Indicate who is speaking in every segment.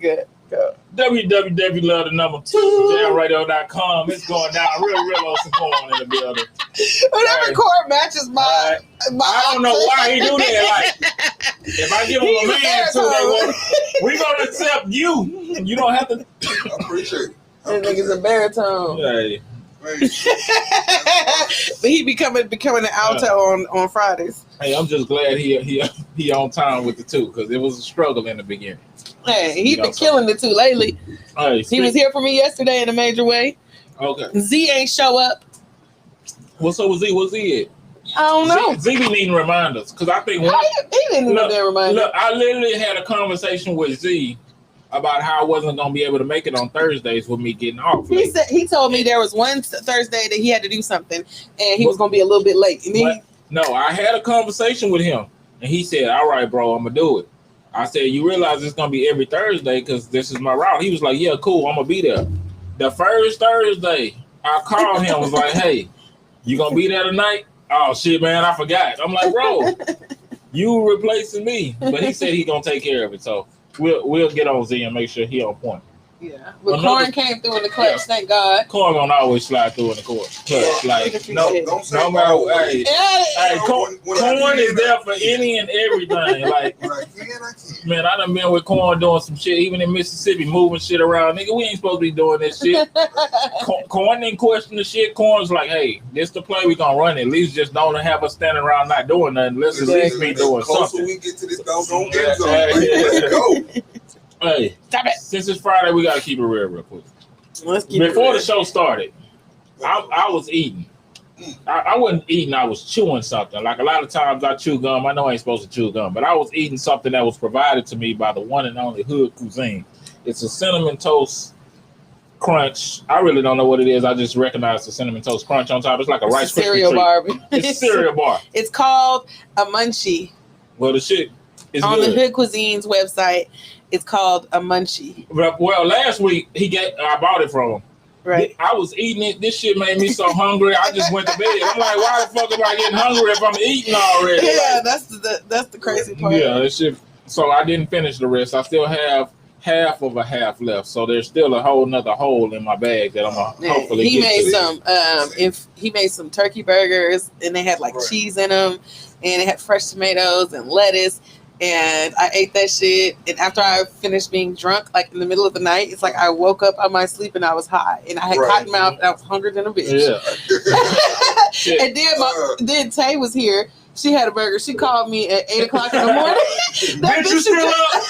Speaker 1: Good. Go.
Speaker 2: www.love2jamradio.com. It's going down. Rillos and Corn in the building.
Speaker 1: Whatever chord matches my.
Speaker 2: I don't know why he do that. Like, if I give him a man too, we gonna accept you. You don't have to.
Speaker 3: I appreciate it.
Speaker 1: That nigga's a baritone.
Speaker 2: Hey.
Speaker 1: But he becoming an alto on Fridays.
Speaker 2: Hey, I'm just glad he on time with the two because it was a struggle in the beginning.
Speaker 1: Hey, he's been killing it too lately.
Speaker 2: Hey,
Speaker 1: he was here for me yesterday in a major way.
Speaker 2: Okay.
Speaker 1: Z ain't show up.
Speaker 2: What's up with Z? What's Z at?
Speaker 1: I don't know.
Speaker 2: Z be needing reminders because I think
Speaker 1: he didn't need no reminder.
Speaker 2: Look, I literally had a conversation with Z about how I wasn't gonna be able to make it on Thursdays with me getting off.
Speaker 1: He told me there was one Thursday that he had to do something and he was gonna be a little bit late. And
Speaker 2: no, I had a conversation with him and he said, "All right, bro, I'm gonna do it." I said, "You realize it's gonna be every Thursday because this is my route." He was like, "Yeah, cool, I'm gonna be there." The first Thursday, I called him, was like, "Hey, you gonna be there tonight?" "Oh shit, man, I forgot." I'm like, "Bro, you replacing me?" But he said he gonna take care of it, so we'll get on Z and make sure he on point.
Speaker 1: Yeah, but Corn came through in the clutch. Yeah. Thank God.
Speaker 2: Corn gonna always slide through in the clutch. Like
Speaker 3: don't say
Speaker 2: no matter what. Hey, Corn is there for any and everything. Like, man, I done been with Corn doing some shit, even in Mississippi, moving shit around. Nigga, we ain't supposed to be doing this shit. Corn didn't question the shit. Corn's like, hey, this the play, we gonna run it. At least just don't have us standing around not doing nothing. Let's at least be doing something.
Speaker 3: We get to this doggone end zone. Let's go.
Speaker 2: Hey,
Speaker 1: stop it.
Speaker 2: Since it's Friday, we gotta keep it real quick.
Speaker 1: Before
Speaker 2: the show started, I was eating. I wasn't eating, I was chewing something. Like a lot of times I chew gum. I know I ain't supposed to chew gum, but I was eating something that was provided to me by the one and only Hood Cuisine. It's a cinnamon toast crunch. I really don't know what it is. I just recognize the cinnamon toast crunch on top. It's like a Rice Krispie
Speaker 1: cereal bar.
Speaker 2: It's a cereal bar.
Speaker 1: It's called a munchie.
Speaker 2: Well, the shit is
Speaker 1: on
Speaker 2: good.
Speaker 1: The Hood Cuisine's website. It's called a munchie.
Speaker 2: Well, last week I bought it from him.
Speaker 1: Right.
Speaker 2: I was eating it. This shit made me so hungry. I just went to bed. I'm like, why the fuck am I getting hungry if I'm eating already?
Speaker 1: Yeah,
Speaker 2: like,
Speaker 1: that's the crazy part.
Speaker 2: Yeah, this shit. So I didn't finish the rest. I still have half of a half left. So there's still a whole nother hole in my bag that I'm gonna hopefully
Speaker 1: he
Speaker 2: get
Speaker 1: made
Speaker 2: to.
Speaker 1: He made some turkey burgers and they had like cheese in them and it had fresh tomatoes and lettuce. And I ate that shit. And after I finished being drunk, like in the middle of the night, it's like I woke up out my sleep and I was high. And I had cotton mouth and I was hungry than a bitch.
Speaker 2: Yeah.
Speaker 1: And then Tay was here. She had a burger. She called me at 8 o'clock in the morning. That bitch still up?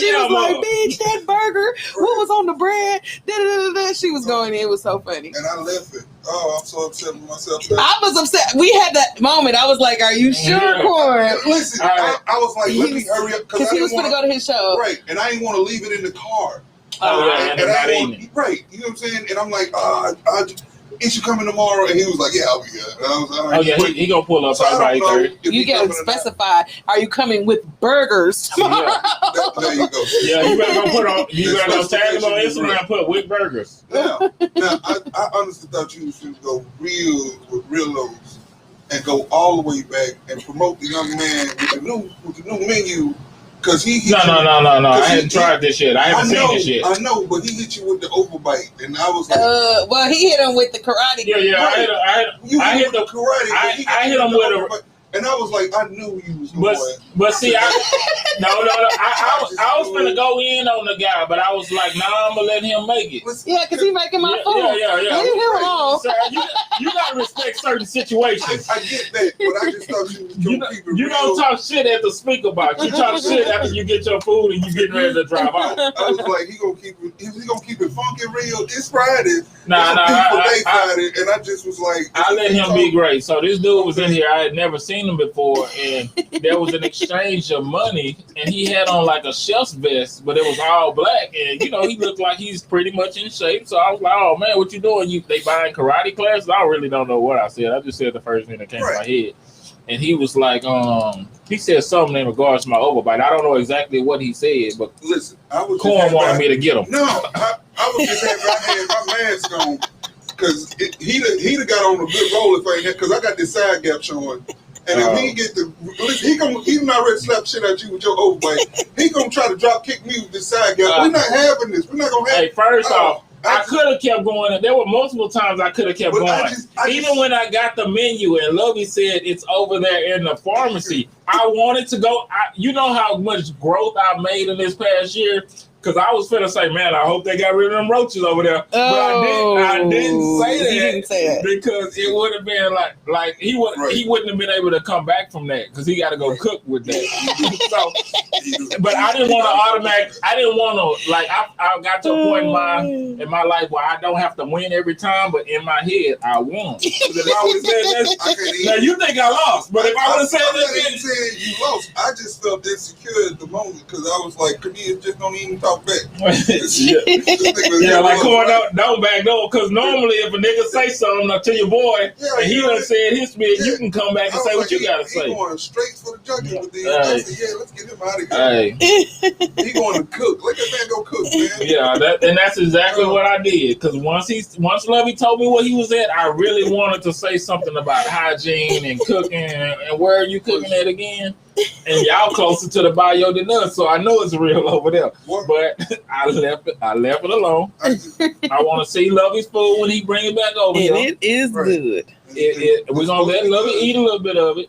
Speaker 1: She was like, bitch, that burger, what was on the bread? Da-da-da-da. She was going in. It was so funny.
Speaker 3: And I left it. Oh, I'm so upset with myself.
Speaker 1: I was upset. We had that moment. I was like, are you sure, Corn?
Speaker 3: Listen, I was like, let me hurry up.
Speaker 1: Because he was going to go to his show.
Speaker 3: Right. And I didn't want to leave it in the car.
Speaker 2: And I
Speaker 3: didn't. Right. You know what I'm saying? And I'm like, is you coming tomorrow? And he was like, yeah, I'll be here. And I was like,
Speaker 2: he gonna pull up.
Speaker 3: So
Speaker 1: you gotta specify. Are you coming with burgers tomorrow?
Speaker 3: There you go.
Speaker 2: Yeah, you better go put on. You better tag him on Instagram and put with burgers.
Speaker 3: Now, I honestly thought you should go real with Rillos and go all the way back and promote the young man with the new menu. Cause no.
Speaker 2: I hadn't tried this shit. I haven't seen this shit.
Speaker 3: I know, but he hit you with the overbite, and I was like,
Speaker 1: well, he hit him with the karate.
Speaker 2: Yeah.
Speaker 3: Right.
Speaker 2: I hit the
Speaker 3: karate.
Speaker 2: I hit him with a.
Speaker 3: And I was like, I knew you was
Speaker 2: going. But see, I was gonna go in on the guy, but I was like, nah, I'm gonna let him make it.
Speaker 1: Yeah, because he making my food.
Speaker 2: Yeah.
Speaker 1: Leave him alone.
Speaker 2: So you gotta respect certain situations.
Speaker 3: I get that, but I just thought you was gonna keep it.
Speaker 2: You don't talk shit at the speaker box. You talk shit after you get your food and you getting ready to drive out.
Speaker 3: I was like, he gonna keep it funky real. It's Friday.
Speaker 2: Nah,
Speaker 3: Friday, and I just was like,
Speaker 2: I let him be great. So this dude was in here. I had never seen him before, and there was an exchange of money, and he had on like a chef's vest, but it was all black, and he looked like he's pretty much in shape. So I was like, oh man, what you doing? They buying karate classes? I really don't know what I said. I just said the first thing that came to my head. And he was like, he said something in regards to my overbite. I don't know exactly what he said, but
Speaker 3: listen,
Speaker 2: Corn wanted me to get him.
Speaker 3: No, I was just happy I had my mask on because he'd have got on a good roll if I ain't had, because I got this side gap showing. And if he get the, he gonna even already slap shit at you with your overbite. He gonna try to drop kick me with this side guy. We're not having this. We're not gonna have.
Speaker 2: Hey, first off, I could have kept going. And there were multiple times I could have kept going. Even when I got the menu and Lovey said it's over there in the pharmacy, I wanted to go. You know how much growth I made in this past year? Because I was finna say, man, I hope they got rid of them roaches over there.
Speaker 1: Oh,
Speaker 2: but I didn't say that.
Speaker 1: He didn't say that.
Speaker 2: Because it would have been like he wouldn't have been able to come back from that because he got to go cook with that. So, but I didn't want to I didn't want to, like, I got to a point in my life where I don't have to win every time, but in my head, I won. If I would have said that, now you think I lost, but if I would have said that,
Speaker 3: I saying you lost. I just felt insecure at the moment because I was like, Kadia just don't even talk back.
Speaker 2: Yeah, like, come on, don't back door. Because normally, if a nigga say something to your boy and he done said his bit, you can come back and say what you gotta say.
Speaker 3: He going straight for the junkie with the I said, yeah, let's get him out of here. He going to cook. Let that man go cook, man.
Speaker 2: Yeah, and that's exactly what I did. Because once Lovey told me what he was at, I really wanted to say something about hygiene and cooking and where are you cooking at again? And y'all closer to the bio than us, so I know it's real over there. But I left it alone. I want to see Lovey's food when he bring it back over here.
Speaker 1: And it is good.
Speaker 2: We're gonna let Lovey eat a little bit of it.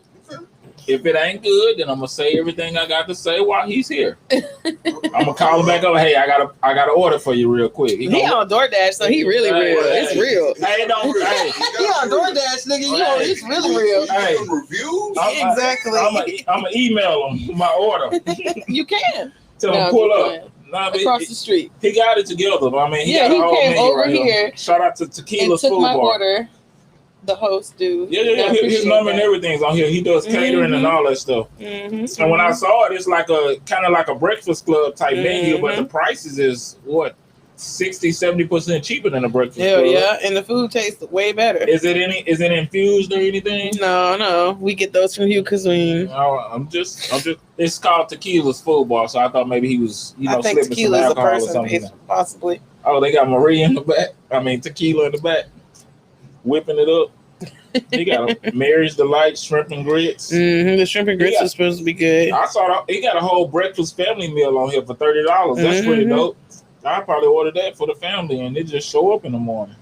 Speaker 2: If it ain't good, then I'm gonna say everything I got to say while he's here. I'm gonna call him back up. Hey, I got an order for you real quick.
Speaker 1: He on DoorDash, so he really real. It's real.
Speaker 2: Hey,
Speaker 1: he on DoorDash, nigga. It's really real.
Speaker 2: Hey,
Speaker 3: reviews.
Speaker 1: Exactly.
Speaker 2: I'm gonna email him my order.
Speaker 1: You can.
Speaker 2: Tell him pull up.
Speaker 1: Across the street.
Speaker 2: He got it together. I mean, he
Speaker 1: came over here.
Speaker 2: Shout out to Tequila's Food Bar.
Speaker 1: Order. The host dude.
Speaker 2: Yeah. His number and everything's on here. He does catering and all that stuff. Mm-hmm. And when I saw it, it's like a kind of like a breakfast club type menu, but the prices is what 60-70% cheaper than a breakfast club.
Speaker 1: Yeah, and the food tastes way better.
Speaker 2: Is it infused or anything?
Speaker 1: No. We get those from Hugh Cuisine.
Speaker 2: I'm just. It's called Tequila's Food Bar, so I thought maybe he was,
Speaker 1: I think
Speaker 2: slipping some alcohol or something.
Speaker 1: Possibly.
Speaker 2: Oh, they got Marie in the back. I mean, tequila in the back, whipping it up. He got Mary's Delight shrimp and grits.
Speaker 1: The shrimp and grits is supposed to be good.
Speaker 2: I saw he got a whole breakfast family meal on here for $30. That's pretty dope. I probably ordered that for the family, and it just show up in the morning.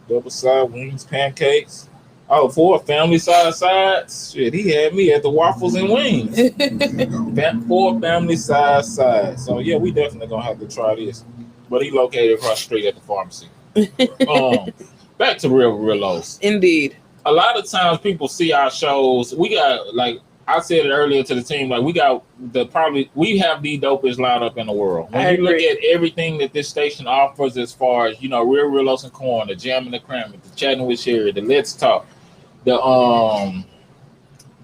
Speaker 2: Double side wings, pancakes. Oh, 4 family sides. Shit, he had me at the waffles and wings. 4 family sides. So yeah, we definitely gonna have to try this. But he located across the street at the pharmacy. Back to Rillos.
Speaker 1: Indeed.
Speaker 2: A lot of times people see our shows. We got, like I said it earlier to the team, like we have the dopest lineup in the world. When you look at everything that this station offers as far as, Real Rillos and Corn, the Jam and the Cram, the Chatting with Sherry, the Let's Talk,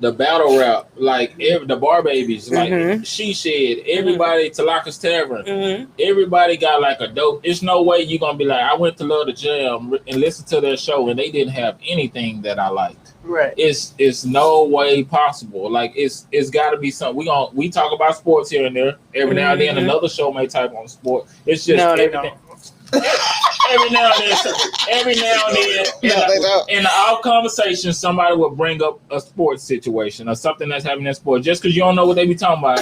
Speaker 2: the battle rap, like the Bar Babies, like She Shed, everybody, Talaka's Tavern, everybody got like a dope. It's no way you're gonna be like, I went to Love the Jam and listen to their show and they didn't have anything that I liked.
Speaker 1: Right.
Speaker 2: It's no way possible. Like it's got to be something. We talk about sports here and there. Every now and then another show may type on sport. It's just everything. Every now and then, in the off conversation, somebody will bring up a sports situation or something that's happening in sports just because you don't know what they be talking about.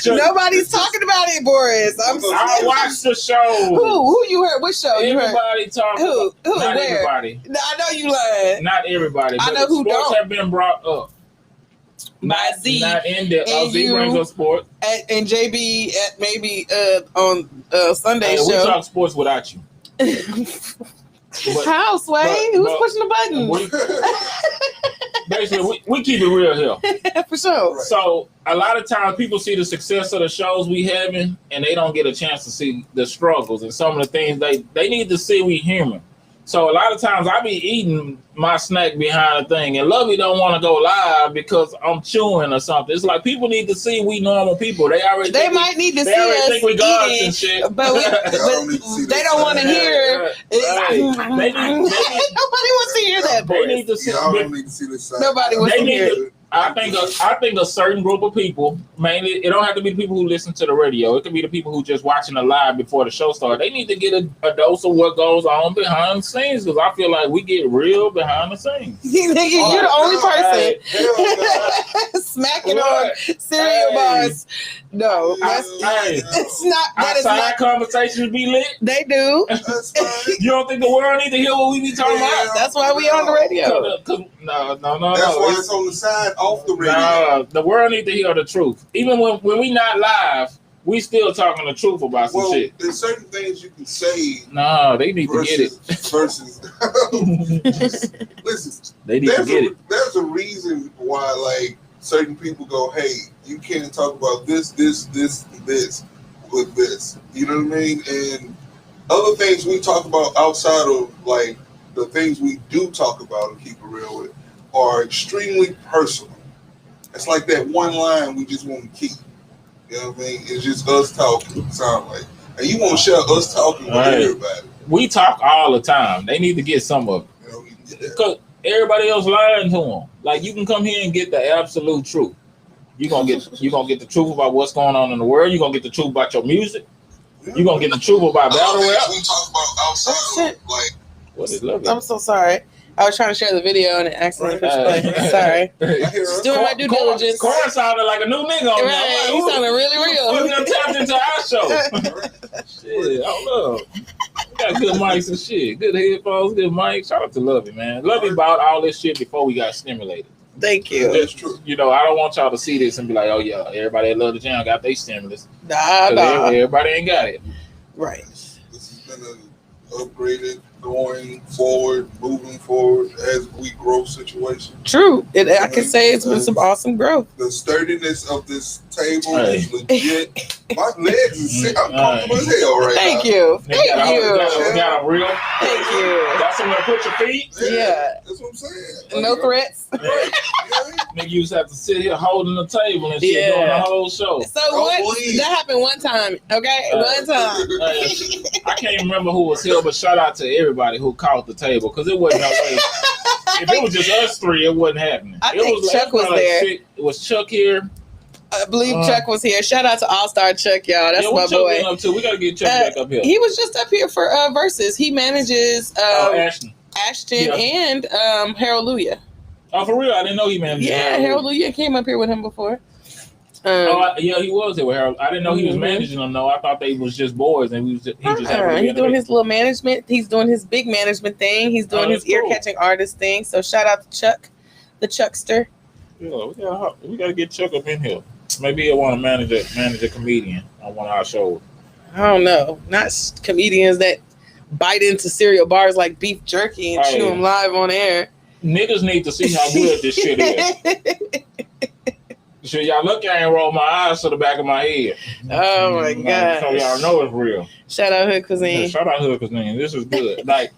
Speaker 1: Nobody's talking about it, Boris.
Speaker 2: I watched the show.
Speaker 1: Who you heard? Which show?
Speaker 2: Everybody talking.
Speaker 1: Who?
Speaker 2: Not
Speaker 1: Where?
Speaker 2: everybody.
Speaker 1: No, I know you lying.
Speaker 2: Not everybody.
Speaker 1: I know who
Speaker 2: sports
Speaker 1: don't.
Speaker 2: have been brought up.
Speaker 1: By Z.
Speaker 2: Not in there. Z brings up sports.
Speaker 1: And JB at maybe on Sunday show.
Speaker 2: We talk sports without you.
Speaker 1: How, Sway? Who's pushing the button?
Speaker 2: Basically, we keep it real here.
Speaker 1: For sure.
Speaker 2: So a lot of times people see the success of the shows we having and they don't get a chance to see the struggles and some of the things they need to see we human. So a lot of times I be eating my snack behind a thing, and Lovey don't want to go live because I'm chewing or something. It's like people need to see we normal people. They might need to see us think we gods and shit, but
Speaker 1: they don't want to hear. Nobody wants to hear that.
Speaker 3: They need to see. Y'all don't need to see this side.
Speaker 1: Nobody wants to hear it.
Speaker 2: I think a certain group of people, mainly, it don't have to be the people who listen to the radio. It could be the people who just watching the live before the show starts. They need to get a dose of what goes on behind the scenes because I feel like we get real behind the scenes.
Speaker 1: You're the only person smacking on cereal bars. No, it's not. That is not.
Speaker 2: Conversations be lit.
Speaker 1: They do.
Speaker 2: You don't think the world need to hear what we be talking about?
Speaker 1: That's why we on the radio.
Speaker 2: No.
Speaker 3: That's why it's on the side off the radio.
Speaker 2: Nah, the world need to hear the truth. Even when we not live, we still talking the truth about some shit.
Speaker 3: There's certain things you can say.
Speaker 2: No, they need to get it.
Speaker 3: Versus, listen,
Speaker 2: they need to get it.
Speaker 3: There's a reason why, like, certain people go, "Hey, you can't talk about this with this." You know what I mean? And other things we talk about outside of like the things we do talk about and keep it real with are extremely personal. It's like that one line we just want to keep. You know what I mean? It's just us talking, sound like. And you want to share us talking with everybody.
Speaker 2: We talk all the time. They need to get some of it. You know, because everybody else lying to them. Like, you can come here and get the absolute truth. You're gonna get the truth about what's going on in the world. You're gonna get the truth about your music. You're gonna get the truth about battle rap.
Speaker 3: We talk about outside of, like,
Speaker 2: what is love?
Speaker 1: I'm so sorry. I was trying to share the video and it accidentally pushed play. Sorry. Just doing my due diligence.
Speaker 2: Corn sounded like a new nigga on
Speaker 1: right. He sounded really real.
Speaker 2: He done tapped into our show. Shit, I love. We got good mics and shit. Good headphones, good mics. Shout out to Lovey, man. Lovey bought all this shit before we got stimulated.
Speaker 1: Thank you.
Speaker 3: That's true.
Speaker 2: You know, I don't want y'all to see this and be like, oh yeah, everybody that love the jam got their stimulus.
Speaker 1: Nah.
Speaker 2: Everybody ain't got it.
Speaker 1: Right.
Speaker 3: This has been an upgraded, going forward, moving forward as we grow situation.
Speaker 1: True. I can say it's been some awesome growth.
Speaker 3: The sturdiness of this table is legit. My legs is sick. I'm comfortable as hell right
Speaker 1: Thank
Speaker 3: now.
Speaker 1: you. Thank you.
Speaker 2: Got a real.
Speaker 1: Thank you.
Speaker 2: Got somewhere to put your feet.
Speaker 1: Yeah.
Speaker 3: That's what I'm saying.
Speaker 1: No threats.
Speaker 2: Nigga used to have to sit here holding the table and shit during the whole show.
Speaker 1: So that happened one time, okay? One time.
Speaker 2: I can't remember who was here, but shout out to everybody who caught the table because it wasn't no way. If it was just us three, it wasn't happening.
Speaker 1: I think Chuck was there.
Speaker 2: Was Chuck here?
Speaker 1: I believe Chuck was here. Shout out to All Star Chuck, y'all. That's my boy.
Speaker 2: Up to? We gotta get Chuck back up here.
Speaker 1: He was just up here for Versus. He manages Ashton and Harold Luya.
Speaker 2: Oh, for real? I didn't know he managed.
Speaker 1: Yeah, Harold Luya came up here with him before.
Speaker 2: He was here with Harold. I didn't know he was managing them. No, I thought they was just boys, and he just
Speaker 1: he's doing his little management. He's doing his big management thing. He's doing his ear catching artist thing. So shout out to Chuck, the Chuckster.
Speaker 2: Yeah, we gotta get Chuck up in here. Maybe he'll want to manage a comedian on one of our shows.
Speaker 1: I don't know. Not comedians that bite into cereal bars like beef jerky and chew them live on air.
Speaker 2: Niggas need to see how good this shit is. So y'all look, I ain't roll my eyes to the back of my head.
Speaker 1: Oh my god!
Speaker 2: So y'all know it's real.
Speaker 1: Shout out Hood Cuisine.
Speaker 2: Yeah, shout out Hood Cuisine. This is good. Like,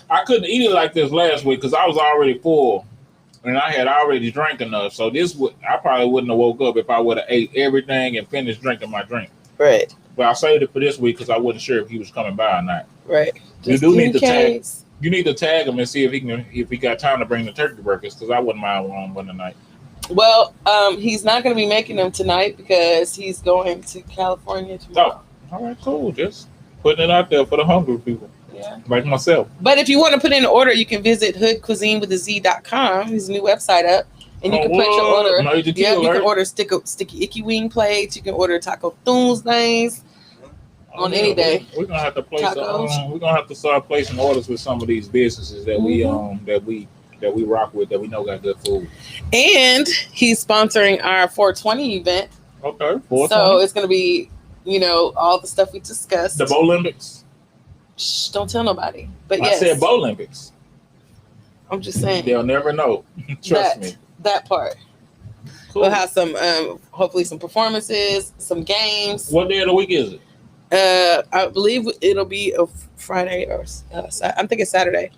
Speaker 2: I couldn't eat it like this last week because I was already full. And I had already drank enough, so I probably wouldn't have woke up if I would have ate everything and finished drinking my drink.
Speaker 1: Right.
Speaker 2: But I saved it for this week because I wasn't sure if he was coming by or not.
Speaker 1: Right.
Speaker 2: You do need to tag. You need to tag him and see if he got time to bring the turkey burgers because I wouldn't mind one tonight.
Speaker 1: Well, he's not going to be making them tonight because he's going to California tomorrow.
Speaker 2: Oh, all right, cool. Just putting it out there for the hungry people.
Speaker 1: Yeah.
Speaker 2: Like myself.
Speaker 1: But if you want to put in an order, you can visit hoodcuisinewithaz.com. His new website up. And you can put your order. You can order sticky icky wing plates. You can order taco tunes things on any day.
Speaker 2: We're gonna have to place. We're gonna have to start placing orders with some of these businesses that we rock with that we know got good food.
Speaker 1: And he's sponsoring our 420 event.
Speaker 2: Okay. 420.
Speaker 1: So it's gonna be, all the stuff we discussed.
Speaker 2: The Olympics.
Speaker 1: Shh, don't tell nobody. But
Speaker 2: I said Olympics.
Speaker 1: I'm just saying.
Speaker 2: They'll never know. Trust me.
Speaker 1: That part. Cool. We'll have some, hopefully some performances, some games.
Speaker 2: What day of the week is it?
Speaker 1: I believe it'll be a Friday or I'm thinking Saturday.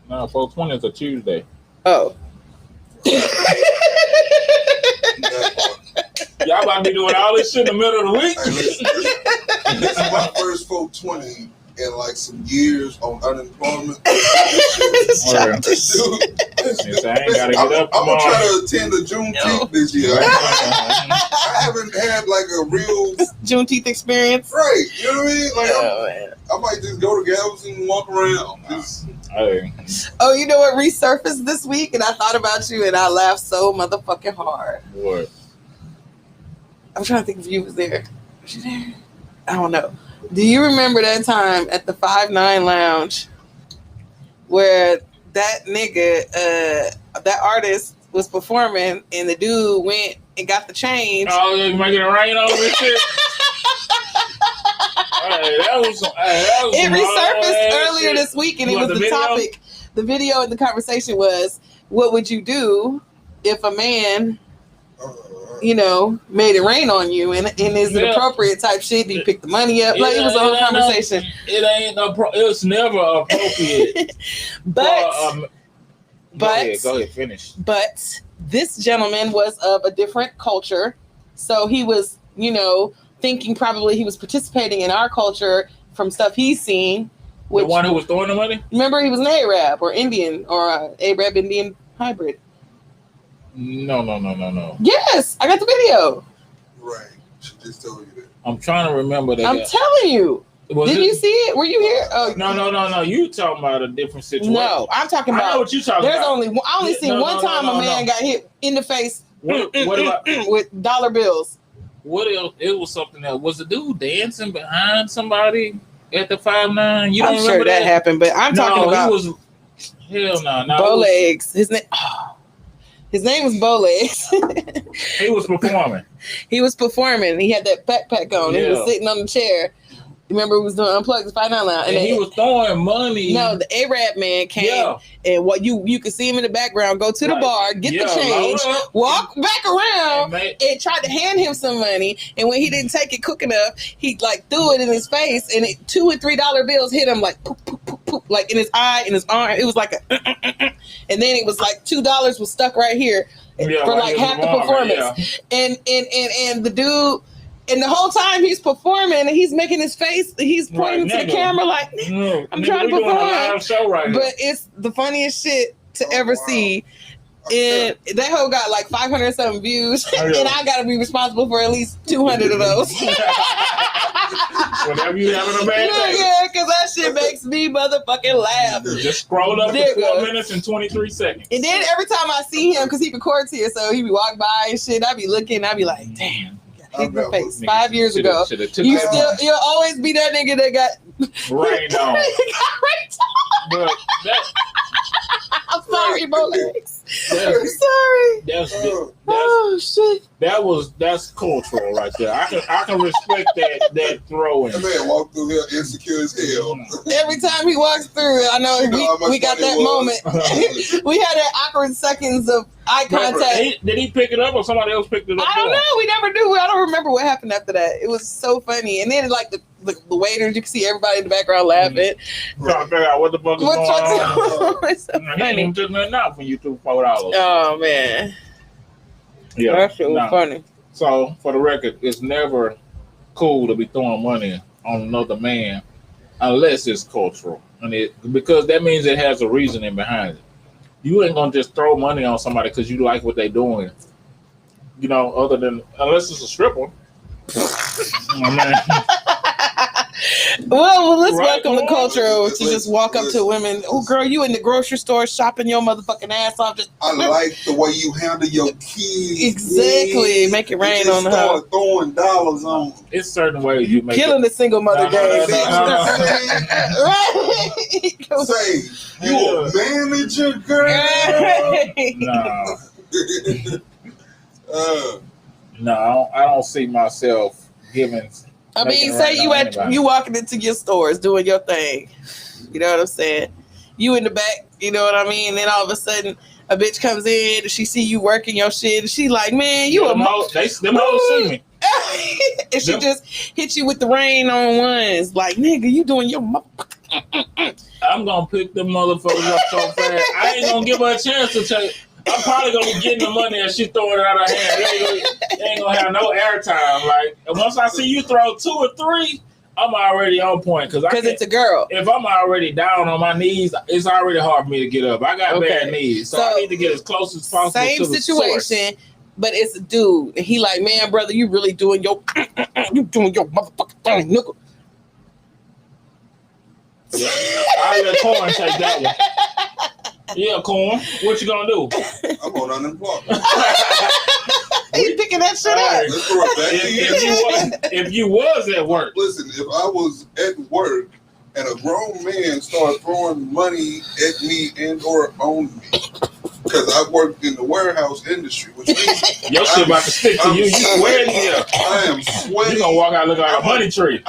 Speaker 2: No, 420 is a Tuesday.
Speaker 1: Oh.
Speaker 3: Y'all
Speaker 2: about to be doing all this shit in the middle of the week.
Speaker 3: This is my first 420 and like some years on unemployment.
Speaker 2: I ain't gotta get up
Speaker 3: I'm gonna
Speaker 2: tomorrow.
Speaker 3: try to attend the Juneteenth this year. I haven't had like a real
Speaker 1: Juneteenth experience.
Speaker 3: right. You know what I mean? Like
Speaker 1: Man.
Speaker 3: I might just go to Galveston and walk around. Just,
Speaker 2: Hey,
Speaker 1: Oh, you know what resurfaced this week? And I thought about you and I laughed so motherfucking hard.
Speaker 2: what?
Speaker 1: I'm trying to think if you was there. Was you there? I don't know. Do you remember that time at the 5-9 Lounge where that nigga, that artist was performing and the dude went and got the change?
Speaker 2: Oh, you making it rain on this shit? Hey, that was
Speaker 1: It resurfaced earlier
Speaker 2: shit.
Speaker 1: this week and it
Speaker 2: What,
Speaker 1: was
Speaker 2: the
Speaker 1: the
Speaker 2: video?
Speaker 1: topic. The video and the conversation was, what would you do if a man, you know, made it rain on you? And is it
Speaker 2: Yeah.
Speaker 1: appropriate type shit? Do you pick the money up? Like, it was a whole conversation.
Speaker 2: It's never appropriate.
Speaker 1: But
Speaker 2: Go ahead, finish.
Speaker 1: But this gentleman was of a different culture. So he was, you know, thinking probably he was participating in our culture from stuff he's seen.
Speaker 2: The one who was throwing the money?
Speaker 1: Remember, he was an Arab or Indian or Arab Indian hybrid.
Speaker 2: No.
Speaker 1: Yes, I got the video.
Speaker 3: right. She just told you that.
Speaker 2: I'm trying to remember that.
Speaker 1: I'm telling you.
Speaker 2: Was
Speaker 1: Didn't
Speaker 2: it-
Speaker 1: you see it? Were you here? Oh
Speaker 2: No. You talking about a different situation?
Speaker 1: no, I'm talking
Speaker 2: I know
Speaker 1: about.
Speaker 2: what you talking
Speaker 1: There's
Speaker 2: about.
Speaker 1: only I only seen
Speaker 2: No,
Speaker 1: one
Speaker 2: no,
Speaker 1: time
Speaker 2: no,
Speaker 1: a man
Speaker 2: no.
Speaker 1: got hit in the face
Speaker 2: What about
Speaker 1: with dollar bills.
Speaker 2: what else? It was something else. Was the dude dancing behind somebody at the 5-9? You don't
Speaker 1: I'm
Speaker 2: remember
Speaker 1: sure that happened, but I'm talking about
Speaker 2: he was. Hell no.
Speaker 1: Bow Legs. His name. His name was Bow Legs.
Speaker 2: He was performing.
Speaker 1: He was performing. He had that backpack on. He was
Speaker 2: Yeah.
Speaker 1: sitting on the chair. Remember, he was doing Unplugged the 5-9 Lounge.
Speaker 2: And he was throwing money.
Speaker 1: No, the Arab man came,
Speaker 2: Yeah.
Speaker 1: and what you could see him in the background. Go to the
Speaker 2: Right.
Speaker 1: bar, get
Speaker 2: Yeah,
Speaker 1: the change,
Speaker 2: load up.
Speaker 1: walk back around,
Speaker 2: And
Speaker 1: and tried to hand him some money. And when he didn't take it quick enough, he like threw it in his face, and $2 and $3 bills hit him like poop, poop, poop, poop, like in his eye, in his arm. It was like a, and then it was like $2 was stuck right here
Speaker 2: Yeah,
Speaker 1: for
Speaker 2: while
Speaker 1: like
Speaker 2: he was
Speaker 1: half the
Speaker 2: performing,
Speaker 1: performance. And the dude. And the whole time he's performing and he's making his face, he's pointing
Speaker 2: Right,
Speaker 1: to the
Speaker 2: nigga.
Speaker 1: camera like,
Speaker 2: No,
Speaker 1: I'm
Speaker 2: nigga,
Speaker 1: trying to
Speaker 2: we doing a
Speaker 1: perform.
Speaker 2: live show right here.
Speaker 1: but it's the funniest shit to
Speaker 3: Oh,
Speaker 1: ever
Speaker 3: wow.
Speaker 1: see. And that whole got like 500 something views,
Speaker 2: Oh, yeah.
Speaker 1: and I gotta be responsible for at least 200 of those.
Speaker 2: Whenever you having a bad day,
Speaker 1: Yeah, because that shit makes me motherfucking laugh.
Speaker 2: just scroll up to
Speaker 1: Nigga.
Speaker 2: 4 minutes and 23 seconds.
Speaker 1: And then every time I see him, because he records here, so he be walk by and shit, I be looking, I be like, damn, hit in the face.
Speaker 2: Nigga,
Speaker 1: 5 years ago.
Speaker 2: shoulda took
Speaker 1: You
Speaker 2: that
Speaker 1: still, you'll always be that nigga that got
Speaker 2: rained on.
Speaker 1: rained
Speaker 2: But
Speaker 1: I'm sorry, Bo Legs. I'm
Speaker 2: that's
Speaker 1: sorry.
Speaker 3: Oh,
Speaker 1: Shit.
Speaker 2: that's cultural right there. I can respect that throwing.
Speaker 3: that man walked through here insecure as hell.
Speaker 1: Every time he walks through, I know
Speaker 3: You know how much
Speaker 1: we got
Speaker 3: fun
Speaker 1: that
Speaker 3: it was?
Speaker 1: moment. We had that awkward seconds of eye contact.
Speaker 2: Did he pick it up or somebody else picked it up?
Speaker 1: I don't
Speaker 2: for him?
Speaker 1: know. We never do. I don't remember what happened after that. It was so funny. And then like the waiters, you can see everybody in the background laughing.
Speaker 2: Trying to figure out what the fuck is
Speaker 1: What
Speaker 2: going on.
Speaker 1: It's so
Speaker 2: He ain't
Speaker 1: funny.
Speaker 2: even took nothing out when you threw $4.
Speaker 1: Oh man,
Speaker 2: Yeah,
Speaker 1: that shit was
Speaker 2: nah.
Speaker 1: funny.
Speaker 2: So for the record, it's never cool to be throwing money on another man unless it's cultural, because that means it has a reasoning behind it. You ain't gonna just throw money on somebody because you like what they doing. You know, other than unless it's a stripper. I mean,
Speaker 1: Well, let's
Speaker 2: Right,
Speaker 1: welcome the
Speaker 2: come on.
Speaker 1: culture to just walk up to women. Oh, girl, you in the grocery store shopping your motherfucking ass off. Just
Speaker 3: I like the way you handle your kids.
Speaker 1: exactly, make it rain on her.
Speaker 3: Start throwing dollars on.
Speaker 2: it's certain ways you make
Speaker 1: Killing the single mother
Speaker 2: No,
Speaker 1: game.
Speaker 2: no.
Speaker 1: Right.
Speaker 3: Say, you a manager, girl?
Speaker 2: it. No, I don't see myself giving.
Speaker 1: I
Speaker 2: making
Speaker 1: mean,
Speaker 2: it
Speaker 1: say
Speaker 2: rain
Speaker 1: you
Speaker 2: on
Speaker 1: at
Speaker 2: anybody.
Speaker 1: you walking into your stores doing your thing. You know what I'm saying? You in the back, you know what I mean? Then all of a sudden, a bitch comes in, she see you working your shit, and she like, man, you a
Speaker 2: them hoes see me.
Speaker 1: and she
Speaker 2: Them-
Speaker 1: just hit you with the rain on ones. Like, nigga, you doing your
Speaker 2: I'm gonna pick them motherfuckers up so fast. I ain't gonna give her a chance to take. I'm probably gonna be getting the money and she throwing it out of her hand. They ain't gonna have no airtime. Like, and once I see you throw 2 or 3, I'm already on point because
Speaker 1: it's a girl.
Speaker 2: If I'm already down on my knees, it's already hard for me to get up. I got bad knees, so I need to get as close as possible.
Speaker 1: Same
Speaker 2: to the
Speaker 1: situation,
Speaker 2: source.
Speaker 1: but it's a dude, and he like, man, brother, you really doing your motherfucking thing, nigga.
Speaker 2: Yeah. I'll let Corn take that one. Yeah, Corn, what you gonna do?
Speaker 3: I'm on unemployment.
Speaker 1: He picking that shit up.
Speaker 3: Let's throw it back to you.
Speaker 2: If you was at work.
Speaker 3: Listen, if I was at work and a grown man started throwing money at me and or on me, because I worked in the warehouse industry, which means
Speaker 2: your shit about to stick to you. You sweating here.
Speaker 3: I am sweating.
Speaker 2: You gonna walk out looking like a money tree.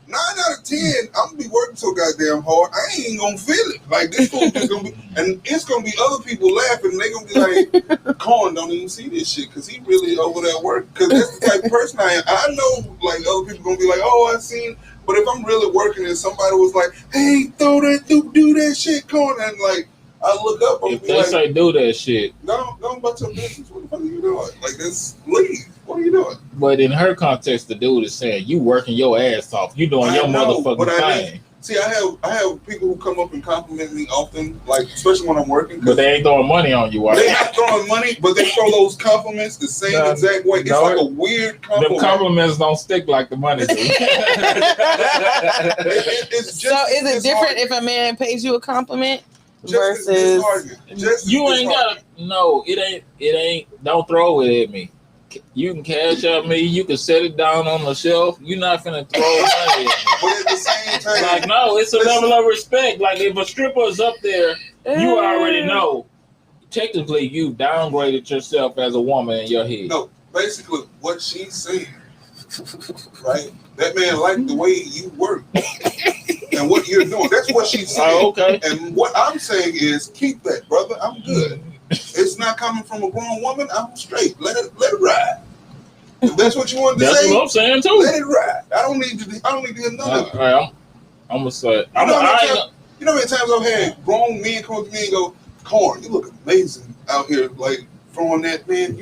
Speaker 3: 9 out of 10, I'm gonna be working so goddamn hard. I ain't gonna feel it. Like this fool is gonna be, and it's gonna be other people laughing. And they gonna be like, "Corn don't even see this shit because he really over there work." Because that's the type of person I am. I know, like other people gonna be like, "Oh, I seen." But if I'm really working and somebody was like, "Hey, do that shit, Corn," and like I look up, I'm
Speaker 2: if they
Speaker 3: like,
Speaker 2: say do that shit,
Speaker 3: go about your business. What the fuck are you doing? Like this, leave. What are you doing?
Speaker 2: But in her context, the dude is saying you working your ass off. You doing your motherfucking thing.
Speaker 3: See, I have people who come up and compliment me often, like especially when I'm working.
Speaker 2: But they ain't throwing money on you.
Speaker 3: They're not throwing money, but they throw those compliments the same exact way. It's like a weird compliment.
Speaker 2: The compliments don't stick like the money do.
Speaker 3: It's just,
Speaker 1: so is it different if a man pays you a compliment versus
Speaker 2: you ain't gotta? No, it ain't. Don't throw it at me. You can cash out me. You can set it down on the shelf. You're not finna throw money at me.
Speaker 3: But at the same time,
Speaker 2: like no, it's a level of respect. Like if a stripper is up there, you already know. Technically, you downgraded yourself as a woman in your head.
Speaker 3: No, basically what she's saying, right? That man liked the way you work and what you're doing. That's what she's saying.
Speaker 2: Oh, okay.
Speaker 3: And what I'm saying is, keep that, brother. I'm good. It's not coming from a grown woman. I'm straight. Let it ride. If that's what you want to say.
Speaker 2: That's what I'm saying too.
Speaker 3: Let it ride. I don't need to hear none of it.
Speaker 2: Right, I'm gonna say.
Speaker 3: You know how many times I've had grown men come up to me and go, "Corn, you look amazing out here, like throwing that, man.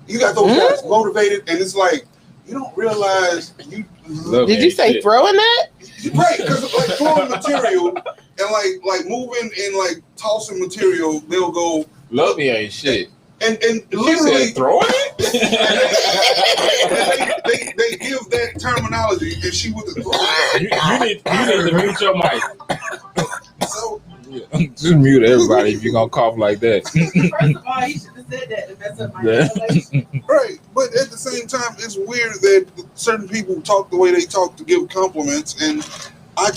Speaker 3: You got those guys motivated," and it's like you don't realize you.
Speaker 1: Did you say throwing that?
Speaker 3: Right, because like throwing material and like moving and like tossing material, they'll go.
Speaker 2: Lovey ain't shit.
Speaker 3: And literally
Speaker 2: throwing it.
Speaker 3: they give that terminology, and she was the
Speaker 2: you need to mute your mic.
Speaker 3: So
Speaker 2: just mute everybody if you're gonna cough like that.
Speaker 1: First of all, you should have said that to mess up my relation.
Speaker 3: Right, but at the same time, it's weird that certain people talk the way they talk to give compliments, and I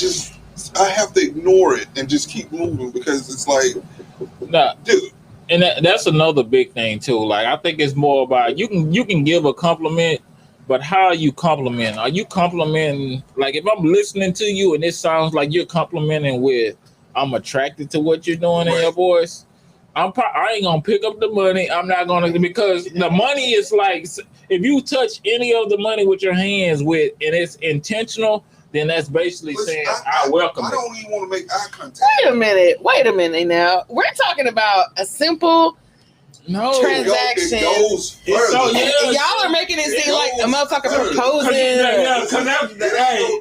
Speaker 3: have to ignore it and just keep moving because it's like,
Speaker 2: nah,
Speaker 3: dude.
Speaker 2: And that's another big thing too. Like I think it's more about you can give a compliment, but how are you complimenting? Are you complimenting like if I'm listening to you and it sounds like you're complimenting with I'm attracted to what you're doing in your voice? I ain't gonna pick up the money. I'm not gonna because the money is like if you touch any of the money with your hands with and it's intentional. Then that's basically saying I welcome it.
Speaker 3: I don't even want to make eye contact.
Speaker 1: Wait a minute now. We're talking about a simple transaction.
Speaker 3: It goes further.
Speaker 2: So,
Speaker 1: y'all are making it seem like a motherfucker proposing.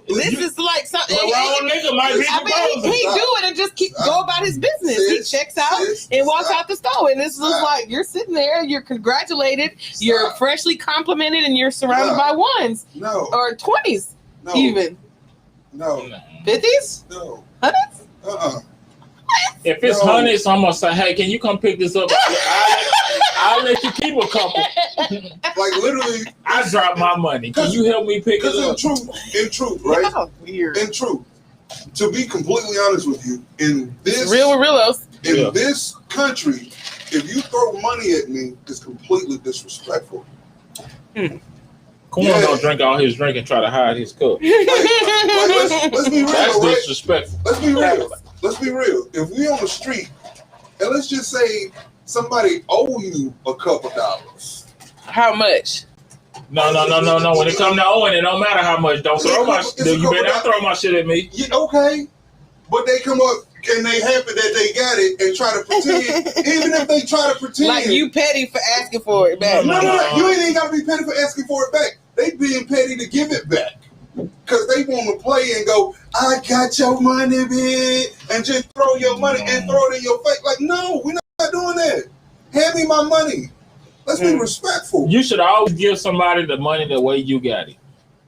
Speaker 1: This is like something.
Speaker 2: The wrong nigga might be proposing.
Speaker 1: He do it and just go about his business. He checks out and walks out the store. And this is like you're sitting there, you're congratulated, you're freshly complimented, and you're surrounded by ones.
Speaker 3: No.
Speaker 1: Or 20s.
Speaker 3: No.
Speaker 1: Even.
Speaker 3: No.
Speaker 1: 50s?
Speaker 3: No.
Speaker 1: 100s?
Speaker 2: If it's hundreds, I'm gonna say, hey, can you come pick this up? I'll let you keep a couple.
Speaker 3: Like literally,
Speaker 2: I dropped my money. Can you help me pick it up?
Speaker 3: In truth, right?
Speaker 1: Oh, weird.
Speaker 3: In truth, to be completely honest with you, in this
Speaker 1: real with Rillos.
Speaker 3: In this country, if you throw money at me, it's completely disrespectful.
Speaker 2: Corn don't drink all his drink and try to hide his cup.
Speaker 3: Let's be real.
Speaker 2: That's
Speaker 3: right?
Speaker 2: disrespectful.
Speaker 3: Let's be real. If we on the street, and let's just say somebody owe you a couple dollars.
Speaker 1: How much?
Speaker 2: No. When it comes to owing, it don't matter how much. Don't throw my shit. You better not throw my shit at me.
Speaker 3: Yeah, okay. But they come up and they happy that they got it and try to pretend. Even if they try to pretend.
Speaker 1: Like you petty for asking for it back.
Speaker 3: No. You ain't got to be petty for asking for it back. They being petty to give it back. Because and go, I got your money, bitch, and just throw your money and throw it in your face. Like, no, we're not doing that. Hand me my money. Let's be respectful.
Speaker 2: You should always give somebody the money the way you got it.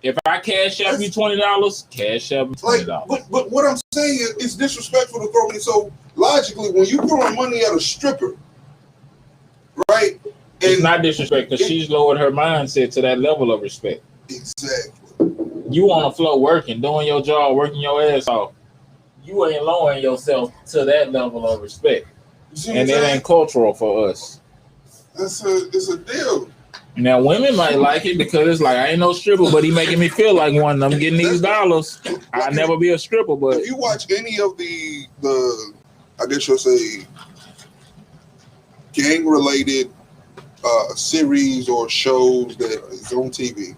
Speaker 2: If I cash out you $20, cash out me $20.
Speaker 3: But what I'm saying is, it's disrespectful to throw money. So logically, when you throw money at a stripper, right?
Speaker 2: It's not disrespect because she's lowered her mindset to that level of respect.
Speaker 3: Exactly.
Speaker 2: You on the floor working, doing your job, working your ass off. You ain't lowering yourself to that level of respect. And it ain't cultural for us.
Speaker 3: It's a deal.
Speaker 2: Now, women might like it because it's like, I ain't no stripper, but he making me feel like one. I'm getting these dollars. I'll never be a stripper, but...
Speaker 3: If you watch any of the I guess you'll say, gang-related series or shows that is on TV,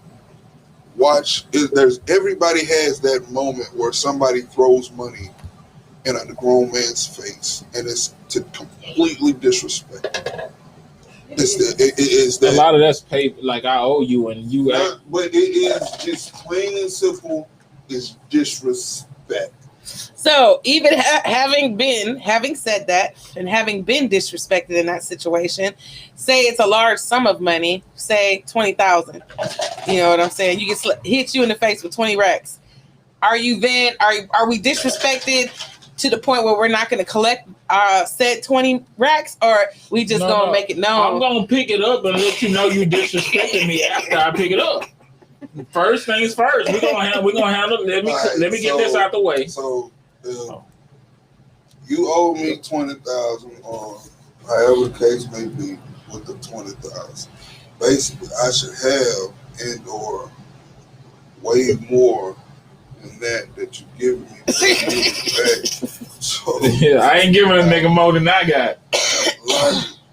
Speaker 3: everybody has that moment where somebody throws money in a grown man's face, and it's to completely disrespect.
Speaker 2: A lot of that's paid, like I owe you, and you.
Speaker 3: But it is just plain and simple. Is disrespect.
Speaker 1: So even having said that, and having been disrespected in that situation, say it's a large sum of money, say 20,000. You know what I'm saying? You get hit you in the face with 20 racks. Are we disrespected to the point where we're not going to collect said 20 racks, or we just gonna make it known?
Speaker 2: I'm gonna pick it up and let you know you disrespected me after I pick it up. First things first. We're gonna handle. Let me get this out the way.
Speaker 3: So you owe me 20,000, or however the case may be, with the 20,000. Basically, I should have and/or way more than that you give me. So,
Speaker 2: yeah, I ain't giving a nigga more than I got.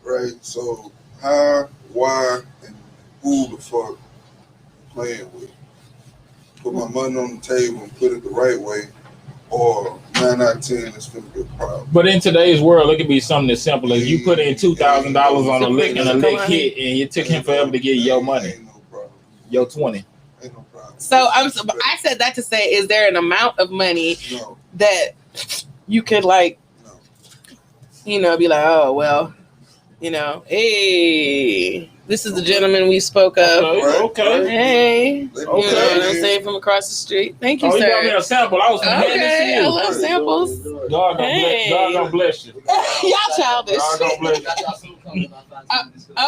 Speaker 3: Right. So how, why, and who the fuck playing with? Put my money on the table and put it the right way, or 9 out of 10 it's gonna be a problem.
Speaker 2: But in today's world, it could be something as simple as you put in $2,000 on a lick and a lick hit, and it took him forever to get your money.
Speaker 3: Ain't no problem.
Speaker 2: Your 20.
Speaker 3: Ain't no problem.
Speaker 1: So I said that to say, is there an amount of money that you could be like, oh well, hey, this is the gentleman we spoke of.
Speaker 2: Okay.
Speaker 1: Hey, you know what I'm saying, from across the street. Thank you, sir.
Speaker 2: You got me a sample. I was
Speaker 1: okay. I love samples.
Speaker 2: God gonna bless you.
Speaker 1: Y'all childish.
Speaker 2: God gonna bless you.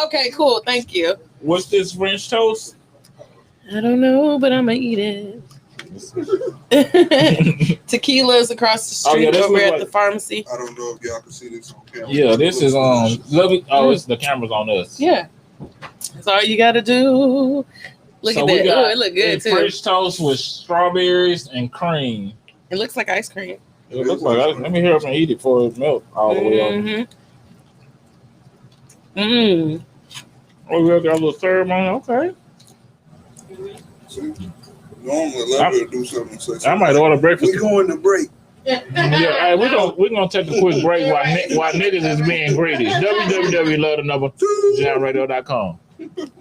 Speaker 1: Okay, cool. Thank you.
Speaker 2: What's this French toast?
Speaker 1: I don't know, but I'm gonna eat it. Tequila's across the street over at the pharmacy.
Speaker 3: I don't know if y'all can see this on camera.
Speaker 2: Yeah, this is it's the camera's on us.
Speaker 1: Yeah, that's all you gotta do. Look at that. Oh, it look good too.
Speaker 2: French toast with strawberries and cream.
Speaker 1: It looks like ice cream.
Speaker 2: It looks like ice cream. Let me hurry up and eat it before it melts all the way up. Oh, we got a little third one. Okay.
Speaker 3: See? Normally, let me do something.
Speaker 2: I might order breakfast.
Speaker 3: We're going to break.
Speaker 2: Yeah, hey, we're gonna take a quick break while niggas is being greedy. www.lovethenumber.jamradio.com.